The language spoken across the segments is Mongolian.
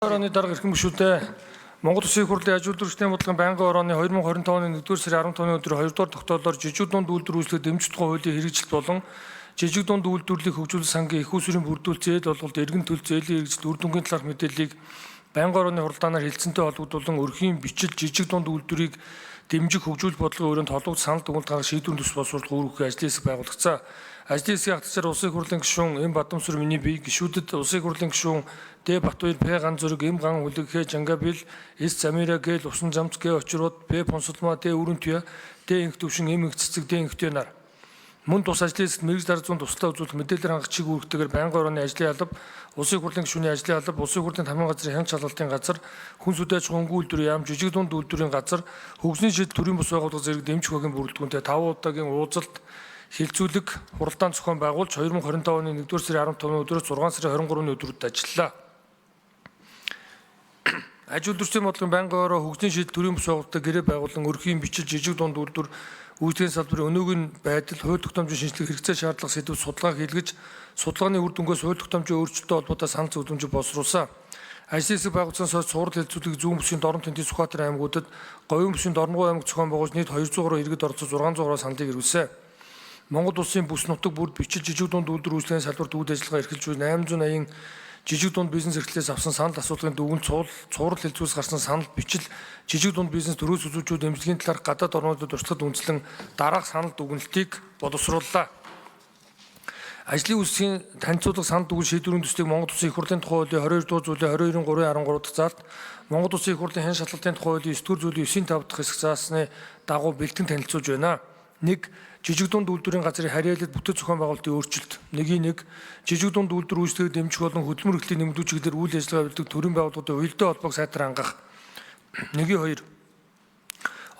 Орооны дарга эрхэм гишүүдээ Монгол Улсын их хурлын аж үйлдвэрчдийн бодлогын байнгын орооны 2025 оны 1-р сарын 15-ны өдөр 2 дугаар тогтоолоор жижиг дунд үйлдвэр үйлчлэгээ дэмжих тухай хуулийн хэрэгжилт болон жижиг дунд үйлдвэрлэлийг хөгжүүлэх сангийн их усрын бүрдүүлэлт зээл болголт эргэн төлөв зээлийн хэрэгжилт үр дүнгийн талаарх мэдээллийг байнгын орооны хуралдаанаар хэлцэнтэй холбогдуулан өрхийн бичил жижиг дунд үйлдвэрийг дэмжих хөгжүүлэх бодлогын өрөөнд холбогд санал дүгнэлт гаргах шийдвэрийн төс боловсруулах үүрэг ажлын хэсэг байгуулагдсан. Ажлын хэсгийн хатгачаар Улсын их хурлын гишүүн М Бадамсүр миний бие гишүүдэд Улсын их хурлын гишүүн Д Батбаяр П Ган Зүрэг М Ган Хүлэгхэ Жангабил С Замира Г Усан Замц Г Очрууд П Понсолмоо Д Өрөнтөе Д Инх Төвшин М Их Цэцэг Д Инхтөе нар мөн тус ажлын хэсэгт мэрэгж дарга зүүн тусалцаа үзүүлэх мэдээлэл хангах чиг үүрэгтэйгээр байнгын орооны ажлын алба, Улсын их хурлын гишүүний ажлын алба, Улсын их хурлын тамирын газрын хянч шалгалтын газар, хүн сүдэж хөнгөн үйлдвэрийн яам, жижиг дунд үйлдвэрийн газар, хөгжлийн шийдэл төрийн бус байгууллага зэрэг дэмжих багийн бүрэлдэхүүнтэй 5 удаагийн уулзалт хилцүүлэг хуралдаан зохион байгуулж 2025 оны 1-р сарын 15-ны өдрөөс 6 сарын 23-ны өдрүүдэд ажиллалаа. Аж үйлдвэрчдийн бодлогын байнгын ороо хөгжлийн шийдэл төрийн бус байгууллагатай гэрээ байгуулан өрхийн бичил жижиг дунд үйлдвэр үйлдвэрийн салбарын өнөөгийн байдал хууль тогтоомжийн шинжилгээ хэрэгцээ шаардлага сэдвүүд судалгаа хийлгэж судалгааны үр дүнгээс хууль тогтоомжийн өөрчлөлттэй холбоотой санал зөвлөмжийг боловсруулсан. Ажлын хэсэг байгуулсан сойд сурал хэлцүүлэг зүүн бүсийн Дорн Тэнтийн Сүхбаатар аймагуудад Говийн бүсийн Дорногов аймаг зохион байгуулж нийт 200 гаруй иргэд оролцож 600 гаруй саналыг ирүүлсэн. Монгол Улсын бүс нутаг бүрд бичил жижиг дунд үйлдвэр үйлчлэгийн салбарт үйл ажиллагаа эрхэлж буй 880 жижиг дунд бизнес эрхлэлээс авсан санал асуулгын дүгнэлт цуврал хэлцүүлс гарсан санал бичил жижиг дунд бизнес төрөөс үзүүлжүүд эмчилгээний талаар гадаад орнуудад туршлагад үндэслэн дараах санал дүгнэлтийг боловсрууллаа. Ажлын үсгийн танилцуулга санал дүгнэлт шийдвэрийн төслийг Монгол Улсын их хурлын тухай хуулийн 22 дугаар зүйлийн 22-ын 3-13 дахь заалт Монгол Улсын их хурлын хэн шалгалтын тухай хуулийн 9-р зүйлийн 9-5 дахь хэсэг заасны дагуу бэлтгэн танилцуулж байна. 1. Жижиг дунд үйлдвэрийн газрын харьяалалд бүтэц зохион байгуулалтын өөрчлөлт. 1. Жижиг дунд үйлдвэр үйлчлэгийг дэмжих болон хөдөлмөр эрхлэлийн нэмэгдүүлэх чиглэлээр үйл ажиллагаа явуулдаг төрийн байгууллагуудын уялдаа холбоог сайтар хангах. 1.2.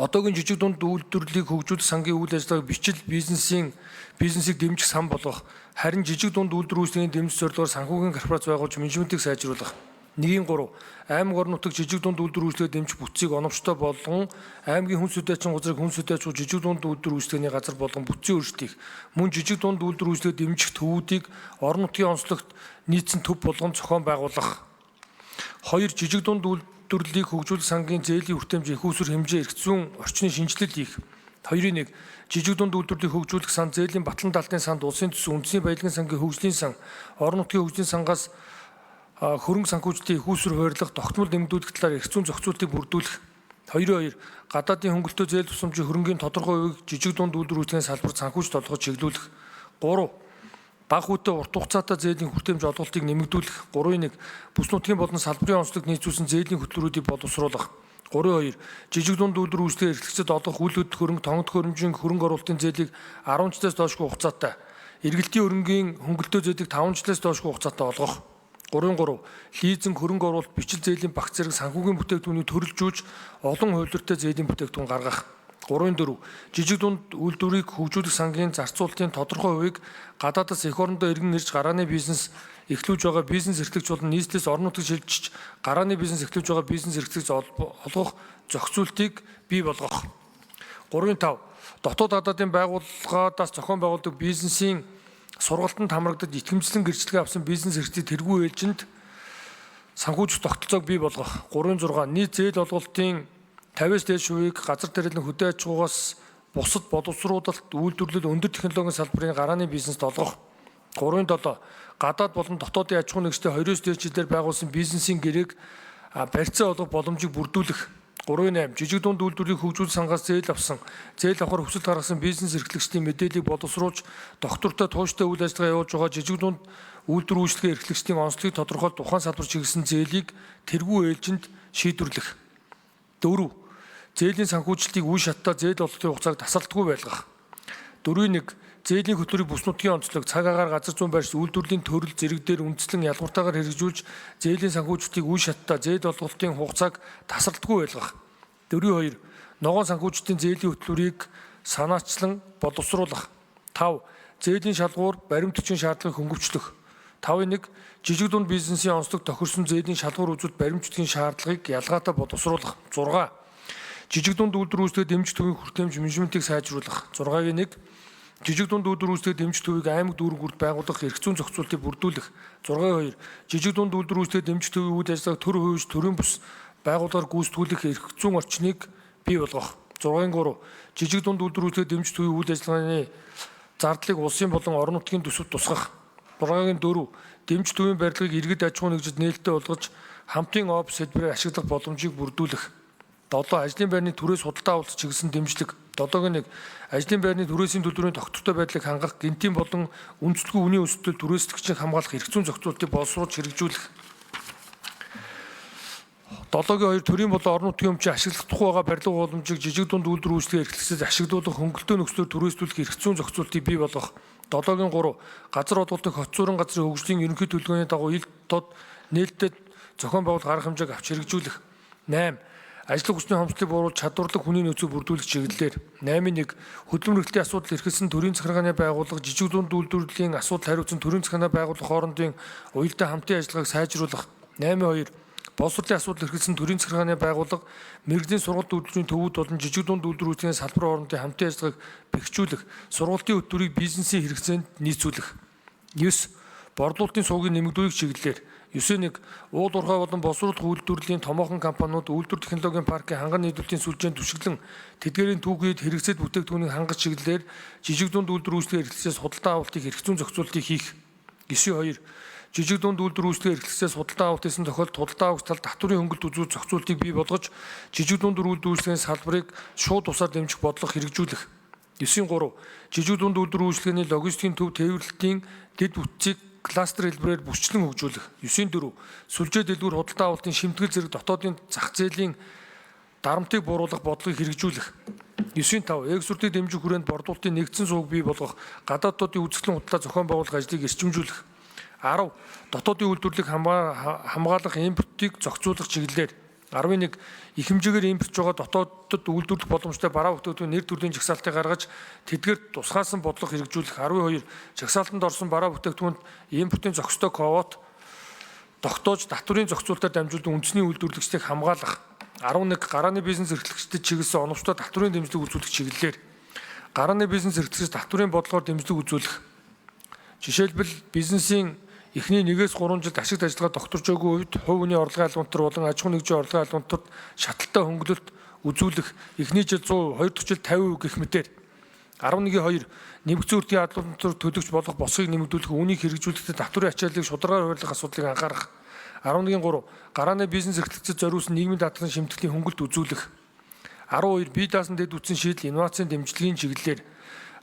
Одоогийн жижиг дунд үйлдвэрлэлийг хөгжүүлэх сангийн үйл ажиллагааг бичил бизнесийг дэмжих сан болгох. Харин жижиг дунд үйлдвэр үйлчлэгийн дэмжих зорилгоор санхүүгийн корпорац байгуулж менежментийг сайжруулах. 1.3. Аймаг орон нутаг жижиг дунд үйлдвэр үйлчлэгийг дэмжих бүтцийг оновчтой болгон аймгийн хүн сүдээчин газрыг хүн сүдээчгүй жижиг дунд үйлдвэр үйлчлэгийн газар болгон бүтцийн өөрчлөлтийг мөн жижиг дунд үйлдвэр үйлчлэгийг дэмжих төвүүдийг орон нутгийн онцлогт нийцсэн төв болгон зохион байгуулах. 2. Жижиг дунд үйлдвэрлэлийг хөгжүүлэх сангийн зээлийн хүртээмж их усүр хэмжээ эрх зүйн орчны шинжилэл хийх. 2.1. Жижиг дунд үйлдвэрлэлийг хөгжүүлэх сан зээлийн батлан даалтын санд улсын төсөв үндэсний баялагын сангийн хөгжлийн сан орон нутгийн хөгжлийн сангаас хөрөнгө санхүүжилтийн их усүр хуваарлах тогтмол нэмэгдүүлэх талаар эрх зүйн зохицуултыг бүрдүүлэх. 2.2. Гадаадын хөнгөлөлтөө зээл тусламжийн хөрөнгийн тодорхой хувийг жижиг дунд үйлдвэр үйлчлэгийн салбарт санхүүж толгойд чиглүүлэх. 3. Бага хүүтэй урт хугацаатай зээлийн хүртээмж олголтыг нэмэгдүүлэх. 3.1. Бүс нутгийн болон салбарын онцлогт нийцүүлсэн зээлийн хөтөлбөрүүдийг боловсруулах. 3.2. Жижиг дунд үйлдвэр үйлчлэгийн эрхлэгчид олгох үйл хөдлөх хөрөнгө тонгод хөрөмжийн хөрөнгө оруулалтын зээлийг 10 жилээс доошгүй хугацаатай, эргэлтийн өрнгийн хөнгөлөлтөө зээлийг 5 жилээс доошгүй хугацаатай олгох. 3.3. Лизинг хөрөнгө оруулалт бичил зээлийн багц зэрэг санхүүгийн бүтээгдэхүүнийг төрөлжүүлж олон хувилбартай зээлийн бүтээгдэхүүн гаргах. 3.4. Жижиг дунд үйлдвэрийг хөгжүүлэх сангийн зарцуулалтын тодорхой хувийг гадаадаас эх орондоо иргэн ирж гарааны бизнес эхлүүлж байгаа бизнес эрхлэгч болон нийслэлээс орон нутагт шилжиж гарааны бизнес эхлүүлж байгаа бизнес эрхлэгч олгох зохицуултыг бий болгох. 3.5. Дотоод гадаадын байгууллагаас зохион байгуулдаг бизнесийн сургалтанд хамрагдаж итгэмжлэн гэрчлэгээ авсан бизнес эрхлэлт тэргүү ээлжинд санхүүжих тогтолцоог бий болгох. 3.6. Нийт зээл олголтын 50-аас дээш хувийг газар тариалан хөдөө аж ахуйгаас бусад боловсруулалт, үйлдвэрлэл, өндөр технологийн салбарын гарааны бизнест олгох. 3.7. Гадаад болон дотоодын аж ахуй нэгжтэй 2-оос дээш жилээр байгуулсан бизнесийн гэрээг барьцаа олгох боломжийг бүрдүүлэх. 3.8. Жижиг дунд үйлдвэрийг хөгжүүлэх сангаас зээл авсан, зээл авахар хүсэлт гаргасан бизнес эрхлэгчдийн мэдээллийг боловсруулж, доктортой тууштай үйл ажиллагаа явуулж байгаа жижиг дунд үйлдвэр үйлчлэгийн эрхлэгчдийн онцлогийг тодорхойлж ухаан салбар чиглэсэн зээлийг тэргүү ээлжинд шийдвэрлэх. 4. Зээлийн санхүүжилтийг үе шаттай зээл олголтын хугацааг тасалдаггүй байлгах. 4.1. Зээлийн хөтөлбөрийг бүс нутгийн онцлог, цаг агаар газар зүүн байрш үйлдвэрлэлийн төрөл зэрэг дээр үндэслэн ялгууртаагаар хэрэгжүүлж зээлийн санхүүжилтийг үе шаттай зээл олголтын хугацааг тасалдаггүй байлгах. 4.2. Ногоон санхүүжилтийн зээлийн хөтөлбөрийг санаачлан боловсруулах. 5. Зээлийн шалгуур баримт хүчин шаардлагыг хөнгөвчлөх. 5.1. Жижиг дунд бизнесийн онцлог тохирсон зээлийн шалгуур үзүүлэлт баримт хүчний шаардлагыг ялгаатай боловсруулах. 6. Жижиг дунд үйлдвэр үйлчлэгийг дэмжих төвийн хүртээмж менежментийг сайжруулах. 6.1. Жижиг дунд үйлдвэр үүсгэх дэмжих төвийг аймаг дүүргүүд байгуулах эрх зүйн зохицуултыг бүрдүүлэх. 6.2. Жижиг дунд үйлдвэр үүсгэх дэмжих төвийн үйл ажиллагааг төр хувьж төрийн бус байгууллагаар гүйцэтгүүлэх эрх зүйн орчныг бий болгох. 6.3. Жижиг дунд үйлдвэр үүсгэх дэмжих төвийн үйл ажиллагааны зардлыг улсын болон орон нутгийн төсөвт тусгах. 6.4. Дэмжих төвийн барилгыг иргэд аж ахуй нэгжид нээлттэй болгож хамтын офс хэлбэрээр ашиглах боломжийг бүрдүүлэх. 7. Ажлын байрны түрээс худалдаа авалт чиглэсэн дэмжлэг. 7-1. Ажлын байрны түрээсийн төлбөрийн тогтвортой байдлыг хангах, гэнэтийн болон үндэслэгүй үнийн өсөлтөд түрээсдэгчийг хамгаалах эрх зүйн зохицуултыг боловсруулж хэрэгжүүлэх. 7.2. Төрийн болон орон нутгийн өмчийг ашиглахгүй байгаа барилга боломжийг жижиг дунд үйлдвэр үүсгэхээр эрхлэлцээс ашиглуулах хөнгөлөлтөө нөхцлөөр түрээслүүлэх эрх зүйн зохицуултыг бий болгох. 7.3. Газар бодлогын хотц зургийн газрын хөгжлийн ерөнхий төлөвлөгөөний дагуу ил тод нээлттэй зохион байгуулалт арга хэмжээг авч хэрэгжүүлэх. 8. Ажлын хүчний хомсдолыг бууруулж чадварлаг хүний нөөцийг бүрдүүлэх чиглэлээр. 8.1. Хөдөлмөр эрхтлийн асуудал эрхэлсэн төрийн захиргааны байгууллага жижиг дунд үйлдвэрлэлийн асуудал хариуцсан төрийн захиргааны байгууллага хоорондын уялдаа хамтын ажиллагааг сайжруулах. 8.2. Боловсролын асуудал эрхэлсэн төрийн захиргааны байгууллага мэргэжлийн сургалт үйлдвэрийн төвүүд болон жижиг дунд үйлдвэр үүсгэний салбар хоорондын хамтын ажиллагааг бэхжүүлэх, сургалтын хөтөлбөрийг бизнесийн хэрэгцээнд нийцүүлэх. 9. Борлуулалтын суугийг нэмэгдүүлэх чиглэлээр. 9.1. Уул уурхай болон боловсруулах үйлдвэрлэлийн томоохон компаниуд үйлдвэр технологийн паркын ханган нийлүүлэлтийн сүлжээнд түшиглэн тэдгээрийн түүхийд хэрэгцээд бүтээгдэхүүнийг хангах чиглэлээр жижиг дунд үйлдвэр үүсгэх эрхлэлцээс худалдаа авалтыг эрх зүйн зохицуултыг хийх. 9.2. Жижиг дунд үйлдвэр үүсгэх эрхлэлцээс худалдаа авалт хийсэн тохиолдолд худалдаа авагч талд татврын хөнгөлөлт үзүүлэх зохицуултыг бий болгож жижиг дунд үйлдвэр үүсгэхийн салбарыг шууд тусаар дэмжих бодлого хэрэгжүүлэх. 9.3. Жижиг дунд үйлдвэр үүсгэний логистикийн төв тээвэрлэлтийн дэд бүтцийг кластер хэлбэрээр бүрчлэн хөгжүүлэх. 9.4. Сүлжээ дэлгүүр худалдаа авалтын шимтгэл зэрэг дотоодын зах зээлийн дарамтыг бууруулах бодлогыг хэрэгжүүлэх. 9.5. Экспортыг дэмжих хүрээнд борлуулалтын нэгдсэн сувг бий болгох, гадаадуудын үзэсгэлэн худалдаа зохион байгуулах ажлыг эрчимжүүлэх. 10. Дотоодын үйлдвэрлэлийг хамгаалах импортыг зохицуулах чиглэлээр. 11. Их хэмжээгээр импортж байгаа дотоодод үйлдвэрлэх боломжтой бараа бүтээгдэхүүн нэр төрлийн жагсаалтыг гаргаж тэдгээрт тусгаасан бодлого хэрэгжүүлэх. 12. Жагсаалтанд орсон бараа бүтээгдэхүүнд импортын зохистой квот тогтоож татврын зохицуулалтаар дамжуулан үндэсний үйлдвэрлэгчдийг хамгаалах. 11. Гарааны бизнес эрхлэгчдэд чиглэсэн оновчтой татврын дэмжлэг үзүүлэх чиглэлээр. Гарааны бизнес эрхлэгчид татврын бодлогоор дэмжлэг үзүүлэх. Жишээлбэл бизнесийн эхний 1-3 жилд ашигт ажиллагаа тогтворж байгаагүй үед хувь хүний орлогын албантар болон аж ахуй нэгжийн орлогын албантарт шаталтай хөнгөлөлт үзүүлэх эхний жил 100, хоёр дахь жил 50% гэх мэтээр. 11.2. Нэмэгдсэн үртгийн албантар төлөгч болох босхийг нэмэгдүүлэх, үүнийг хэрэгжүүлэхдээ татврын ачааллыг шударгаар хуваарлах асуудлыг анхаарах. 11.3. Гарааны бизнес эрхлэгчид зориулсан нийгмийн даатгалын шимтгэлийн хөнгөлөлт үзүүлэх. 12. Бие даасан дэд үтсэн шийдэл инновацийн дэмжлэгийн чиглэлээр.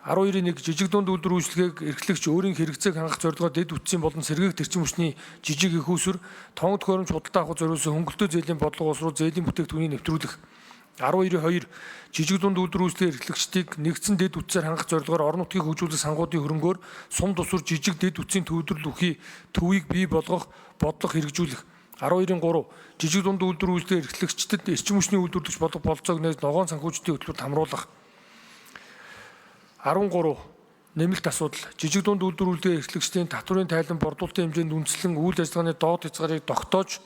12.1. Жижиг дунд үйлдвэр үйлчлэгийг эрхлэгч өөрийн хэрэгцээг хангах зорилгоор дэд үтсийн болон сэргээх төрчин хүчний жижиг их усүр тоон төхөөрөмж худалдаа авах зориулсан хөнгөлөлтөө зээлийн бодлого боловсруул зээлийн бүтээгдэхүүнийг нэвтрүүлэх. 12.2. Жижиг дунд үйлдвэр үйлчлэгийн эрхлэгчдийг нэгдсэн дэд үтсээр хангах зорилгоор орон нутгийг хөгжүүлэх сангуудын хөрөнгөөр сум тусвар жижиг дэд үтсийн төвлөрөл үхий төвийг бий болгох бодлого хэрэгжүүлэх. 12.3. Жижиг дунд үйлдвэр үйлчлэгийн эрхлэгчдэд эрчим хүчний үйлдвэрлэгч болох бололцоог нээж ногоон санхүүжилтийн хөтөлбөрт хамруулах. 13. Нэмэлт асуудал. Жижиг дунд үйлдвэр үйлдвэрлэлийн эрхлэгчдийн татврын тайлан борлуулалтын хэмжээнд үндэслэн үйл ажиллагааны доод хязгаарыг тогтоож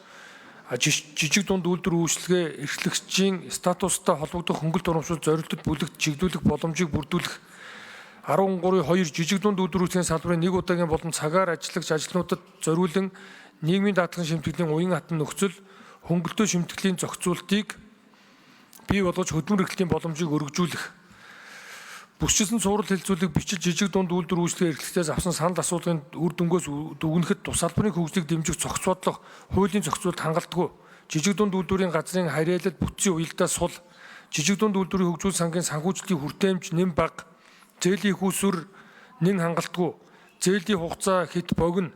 жижиг дунд үйлдвэр үйлчлэгээ эрхлэгчийн статустай холбогдох хөнгөлөлт урамшуул зорилтод бүлэгт чиглүүлэх боломжийг бүрдүүлэх. 13.2. Жижиг дунд үйлдвэр үйлчлэгийн салбарын нэг удаагийн болон цагаар ажиллагч ажилтнуудад зориулан нийгмийн даатгалын шимтгэлийн уян хатан нөхцөл хөнгөлөлтөө шимтгэлийн зохицуултыг бий болгож хөдөлмөр эрхлэлийн боломжийг өргөжүүлэх. Бүсчилсэн цуврал хэлцүүлэг бичиж жижиг дунд үйлдвэр үйлчлэгийн эрхлэлтээс авсан санал асуулгын үр дүнгээс дүгнэхэд тус салбарын хөгжлийг дэмжих зохиц бодлого, хуулийн зохицуулалт хангалтгүй. Жижиг дунд үйлдвэрийн газрын харьяалал бүтцийн уялдаа сул, жижиг дунд үйлдвэрийн хөгжүүл сангийн санхүүжилтийн хүртээмж нэм бага, зээлийн их усүр нэн хангалтгүй, зээлийн хугацаа хэд богино,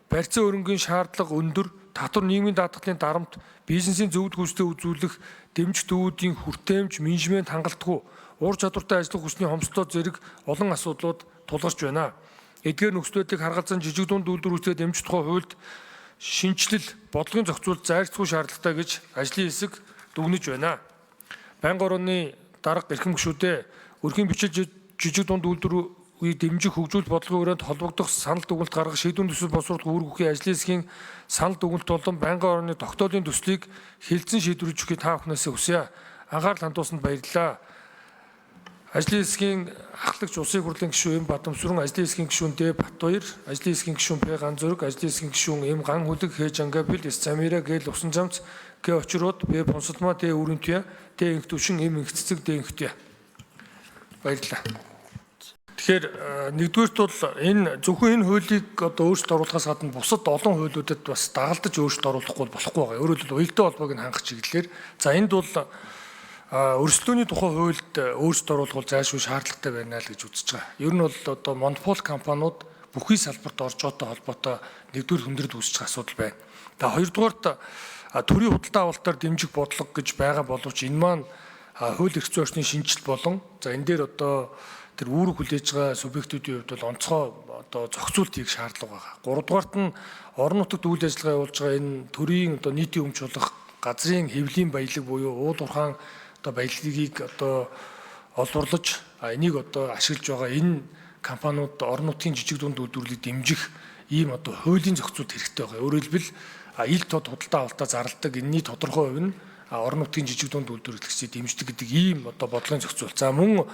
барьцаа өрнгийн шаардлага өндөр, татвар нийгмийн даатгалын дарамт, бизнесийн зөвд хүчтэй үзүүлэх, дэмжих төвүүдийн хүртээмж, менежмент хангалтгүй, ур чадвартай ажлын хүчний хомсдол зэрэг олон асуудлууд тулгарч байна. Эдгээр нөхцөл байдлыг харгалзан жижиг дунд үйлдвэр үйлчлэгээ дэмжих тухай хуульд шинжилэл, бодлогын зохицуулалт зайлшгүй шаардлагатай гэж ажлын хэсэг дүгнэж байна. Байнгын орны дарга эрхэм гишүүдээ өрхийн бичиж жижиг дунд үйлдвэрийг дэмжих хөгжүүлэлт бодлогын хүрээнд холбогдох санал дүгнэлт гаргах шийдвэрийн төсөл боловсруулах үүрэг бүхий ажлын хэсгийн санал дүгнэлт болон байнгын орны тогтоолын төслийг хэлэлцэн шийдвэрлэж өгөхийг та бүхнээс хүсье. Анхаарал хандуулсанд баярлалаа. Ажлын хэсгийн ахлагч улсын хурлын гишүүн Эм Бадамсүрэн, ажлын хэсгийн гишүүн Д Батбаяр, ажлын хэсгийн гишүүн П Ганзүрэг, ажлын хэсгийн гишүүн Эм Ган Хүлэг, Х Жангапил, С Замира, Г Лувсан Замц, Г Очрууд, П Пунсалма, Д Үрэнтуя, Д Инхтүшин, Эм Инхцэцэг, Д Инхтуя. Баярлалаа. Тэгэхээр нэгдүгээрт бол энэ зөвхөн энэ хуулийг одоо өөрчлөлт оруулахаас гадна бусад олон хуулиудад бас дагалдаж өөрчлөлт оруулахгүй болохгүй байгаа. Өөрөөр хэлбэл уялдаа холбоог нь хангах чиглэлээр за энд бол өрсөлдөөний тухай хуульд өөрчлөлт оруулах зайлшгүй шаардлагатай байна л гэж үзэж байгаа. Ер нь бол одоо монопол компаниуд бүхий салбарт орж байгаатай холбоотой нэгдүгээр хүндрэл үүсэж байгаа асуудал байна. За хоёрдугаарт төрийн худалдаа авалтаар дэмжих бодлого гэж байгаа боловч энэ маань хууль эрх зүйн орчны шинжилт болон за энэ дээр одоо тэр үүрэг хүлээж байгаа субъектүүдийн хувьд бол онцгой одоо зохицуулт хийх шаардлага байгаа. Гуравдугаарт нь орон нутагт үйл ажиллагаа явуулж байгаа энэ төрийн одоо нийтийн өмч болох газрын хэвлийн баялаг буюу уул уурхаан одоо баялагийг одоо олборлож энийг одоо ашиглаж байгаа энэ компаниуд орон нутгийн жижиг дунд үйлдвэрлэлийг дэмжих ийм одоо хуулийн зохицуулт хэрэгтэй байгаа. Өөрөөр хэлбэл ил тод худалдаа авалтаа зарладаг энэний тодорхой хувь нь орон нутгийн жижиг дунд үйлдвэрлэгчдийг дэмждэг гэдэг ийм одоо бодлогын зохицуулт. За мөн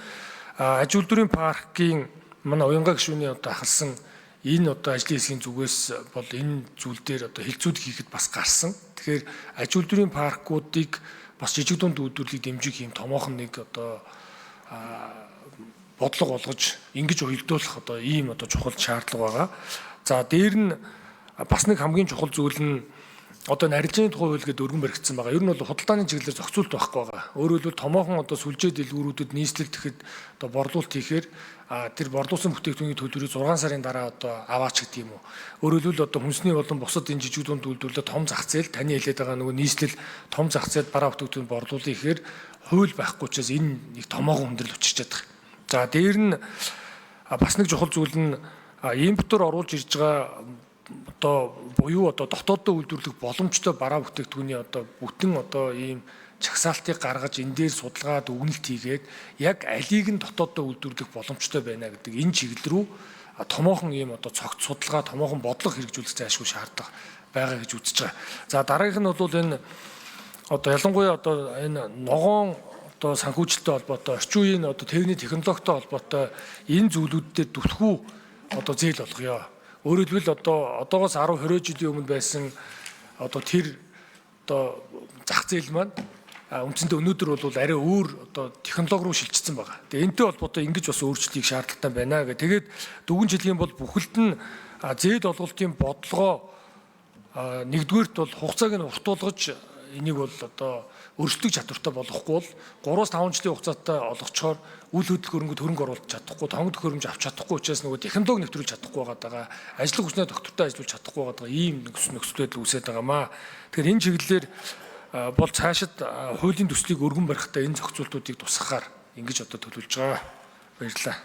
аж үйлдвэрийн паркийн манай уянга гишүүний одоо ахалсан энэ одоо ажлын хэсгийн зүгээс бол энэ зүйл дээр одоо хилцүүд хийхэд бас гарсан. Тэгэхээр аж үйлдвэрийн паркуудыг бас жижиг дунд үйлдвэрлэлийг дэмжих юм томоохон нэг одоо бодлого олгож ингэж уялдуулах одоо ийм одоо чухал шаардлага байгаа. За дээр нь бас нэг хамгийн чухал зүйл нь одоо нарилжийн тухай хууль гэдэг өргөн баригдсан байгаа. Ер нь бол худалдааны чиглэлээр зохицуулт байхгүй байгаа. Өөрөөр хэлбэл томоохон одоо сүлжээ дэлгүүрүүдэд нийслэл тэгэхэд одоо борлуулалт хийхээр тэр борлуулсан бүтээгдэхүүний төлбөрийг 6 сарын дараа одоо аваач гэдэг юм уу. Өөрөөр хэлбэл одоо хүнсний болон бусад энэ жижиг дунд үйлдвэрлэлд том зах зээл таны хэлээд байгаа нөгөө нийслэл том зах зээл бараа бүтээгдэхүүн борлуулах гэхээр хууль байхгүй учраас энэ нэг томоохон хүндрэл учирчаад байгаа. За дээр нь бас нэг чухал зүйл нь импортоор оруулж ирж байгаа одоо буюу одоо дотооддоо үйлдвэрлэх боломжтой бараа бүтээгдэхүүний одоо бүтэн одоо ийм чагсаалтыг гаргаж энэ дээр судалгаа дүгнэлт хийгээд яг алийг нь дотооддоо үйлдвэрлэх боломжтой байна гэдэг энэ чиглэл рүү томоохон ийм одоо цогц судалгаа томоохон бодлого хэрэгжүүлэх зайлшгүй шаардлага байгаа гэж үзэж байгаа. За дараагийнх нь бол энэ одоо ялангуяа одоо энэ ногоон одоо санхүүжилттэй холбоотой орчин үеийн одоо техник технологитой холбоотой энэ зүйлүүд дээр түлхүү одоо зээл болгоё. Өөрөөр хэлбэл одоо одоогоос 10 20 жилийн өмнө байсан одоо тэр одоо зах зээл маань үндсэндээ өнөөдөр бол арай өөр одоо технологи руу шилжчихсэн байгаа. Тэгээ энэтэй холбоотой ингэж бас өөрчлөлтийг шаардлагатай байна гэх. Тэгээд дүгнж хэлэх юм бол бүхэлд нь зээл олголтын бодлогоо нэгдүгээрт бол хугацааг нь уртуулгаж энийг бол одоо өрсөлдөх чадвартай болохгүй бол 3-5 жилийн хугацаатай олгочоор үйл хөдлөх хөрөнгө оруулах чадахгүй, тонгод хөрөмж авч чадахгүй учраас нөгөө технологи нэвтрүүлж чадахгүй байгаа. Ажлын хүчнээ доктортой ажиллуулж чадахгүй байгаа. Ийм нөхцөл байдал үүсээд байгаамаа. Тэгэхээр энэ чиглэлээр бол цаашид хуулийн төслийг өргөн барихтай энэ зохицуултуудыг тусгахаар ингэж одоо төлөвлөж байгаа. Баярлалаа.